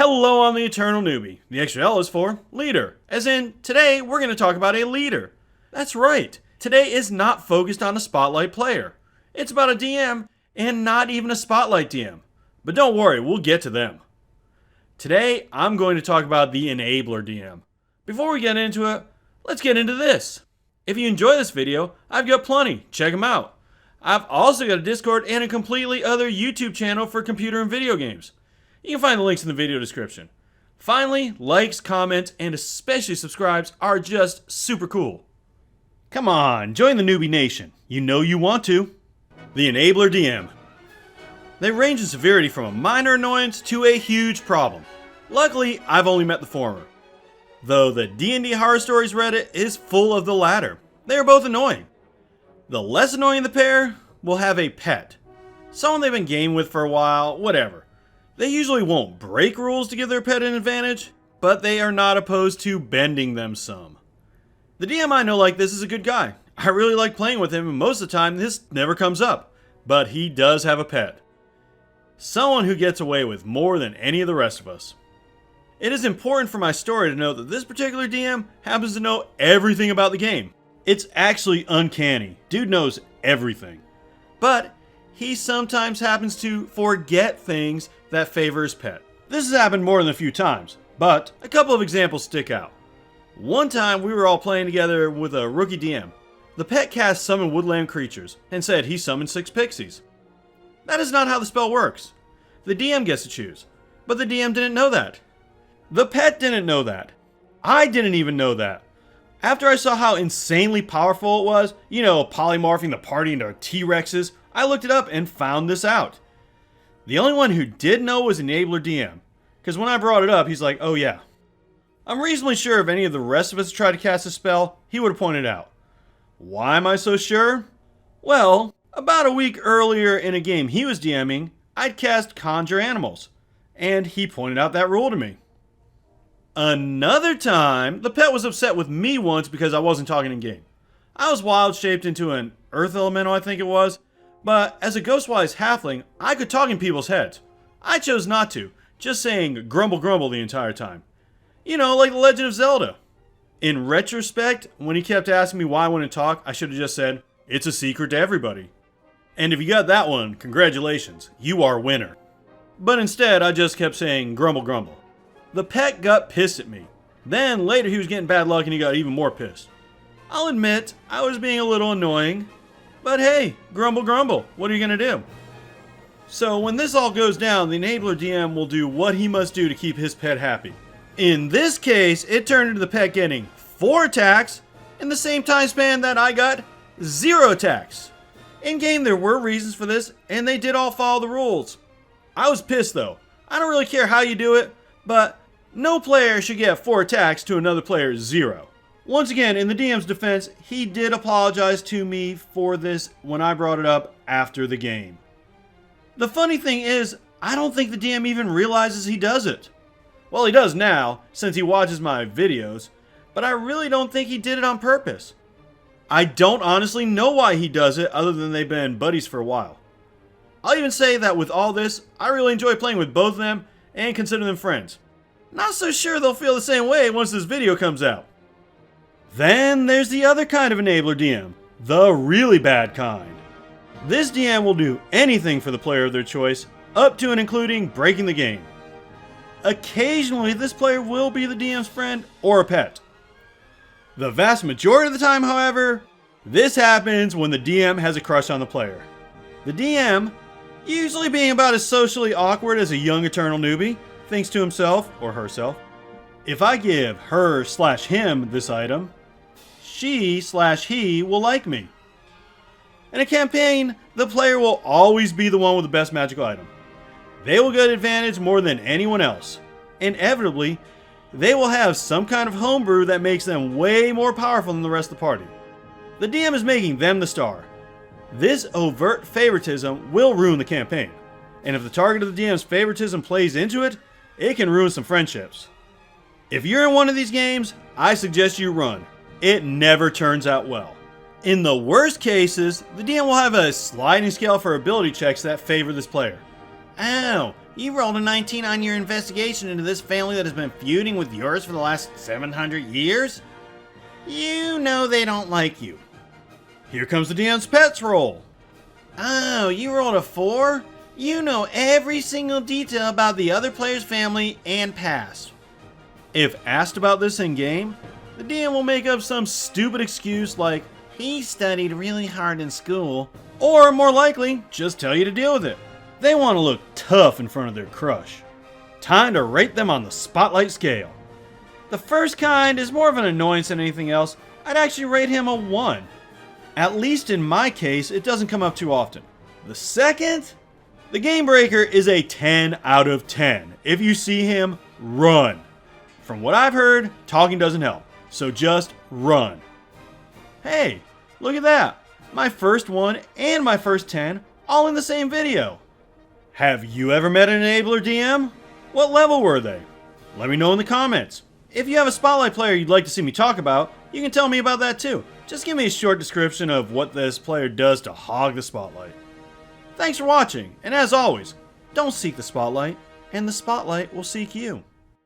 Hello, I'm the Eternal Newbie. The extra L is for leader. As in, today we're going to talk about a leader. That's right. Today is not focused on a Spotlight player. It's about a DM and not even a Spotlight DM. But don't worry, we'll get to them. Today, I'm going to talk about the Enabler DM. Before we get into it, let's get into this. If you enjoy this video, I've got plenty. Check them out. I've also got a Discord and a completely other YouTube channel for computer and video games. You can find the links in the video description. Finally, likes, comments, and especially subscribes are just super cool. Come on, join the Newbie Nation. You know you want to. The Enabler DM. They range in severity from a minor annoyance to a huge problem. Luckily, I've only met the former. Though the D&D Horror Stories Reddit is full of the latter. They are both annoying. The less annoying of the pair will have a pet. Someone they've been gaming with for a while, whatever. They usually won't break rules to give their pet an advantage, but they are not opposed to bending them some. The DM I know like this is a good guy. I really like playing with him, and most of the time this never comes up. But he does have a pet. Someone who gets away with more than any of the rest of us. It is important for my story to note that this particular DM happens to know everything about the game. It's actually uncanny. Dude knows everything. But he sometimes happens to forget things that favor his pet. This has happened more than a few times, but a couple of examples stick out. One time we were all playing together with a rookie DM. The pet cast summon woodland creatures and said he summoned 6 pixies. That is not how the spell works. The DM gets to choose, but the DM didn't know that. The pet didn't know that. I didn't even know that. After I saw how insanely powerful it was, polymorphing the party into T-Rexes, I looked it up and found this out. The only one who did know was Enabler DM, because when I brought it up, he's like, oh yeah. I'm reasonably sure if any of the rest of us tried to cast a spell, he would have pointed out. Why am I so sure? Well, about a week earlier in a game he was DMing, I'd cast Conjure Animals, and he pointed out that rule to me. Another time, the pet was upset with me once because I wasn't talking in game. I was wild shaped into an earth elemental, I think it was, but as a Ghostwise halfling, I could talk in people's heads. I chose not to, just saying grumble grumble the entire time. Like the Legend of Zelda. In retrospect, when he kept asking me why I wouldn't talk, I should have just said, it's a secret to everybody. And if you got that one, congratulations, you are winner. But instead, I just kept saying grumble grumble. The pet got pissed at me. Then later he was getting bad luck and he got even more pissed. I'll admit, I was being a little annoying. But hey, grumble grumble, what are you going to do? So when this all goes down, the Enabler DM will do what he must do to keep his pet happy. In this case, it turned into the pet getting 4 attacks in the same time span that I got 0 attacks. In game there were reasons for this, and they did all follow the rules. I was pissed though. I don't really care how you do it, but no player should get 4 attacks to another player's 0. Once again, in the DM's defense, he did apologize to me for this when I brought it up after the game. The funny thing is, I don't think the DM even realizes he does it. Well, he does now, since he watches my videos, but I really don't think he did it on purpose. I don't honestly know why he does it other than they've been buddies for a while. I'll even say that with all this, I really enjoy playing with both of them and consider them friends. Not so sure they'll feel the same way once this video comes out. Then there's the other kind of Enabler DM, the really bad kind. This DM will do anything for the player of their choice, up to and including breaking the game. Occasionally, this player will be the DM's friend or a pet. The vast majority of the time, however, this happens when the DM has a crush on the player. The DM, usually being about as socially awkward as a young Eternal Newbie, thinks to himself or herself, if I give her/him this item, she/he will like me. In a campaign, the player will always be the one with the best magical item. They will get advantage more than anyone else. Inevitably, they will have some kind of homebrew that makes them way more powerful than the rest of the party. The DM is making them the star. This overt favoritism will ruin the campaign, and if the target of the DM's favoritism plays into it, it can ruin some friendships. If you're in one of these games, I suggest you run. It never turns out well. In the worst cases, the DM will have a sliding scale for ability checks that favor this player. Ow, You rolled a 19 on your investigation into this family that has been feuding with yours for the last 700 years? You know they don't like you. Here comes the DM's Pets roll. Oh, you rolled a 4? You know every single detail about the other player's family and past. If asked about this in-game, the DM will make up some stupid excuse like, he studied really hard in school, or more likely, just tell you to deal with it. They want to look tough in front of their crush. Time to rate them on the Spotlight scale. The first kind is more of an annoyance than anything else. I'd actually rate him a 1. At least in my case, it doesn't come up too often. The second? The Game Breaker is a 10 out of 10. If you see him, run. From what I've heard, talking doesn't help, so just run. Hey, look at that. My first 1 and my first 10, all in the same video. Have you ever met an enabler DM? What level were they? Let me know in the comments. If you have a Spotlight player you'd like to see me talk about, you can tell me about that too. Just give me a short description of what this player does to hog the Spotlight. Thanks for watching, and as always, don't seek the Spotlight, and the Spotlight will seek you.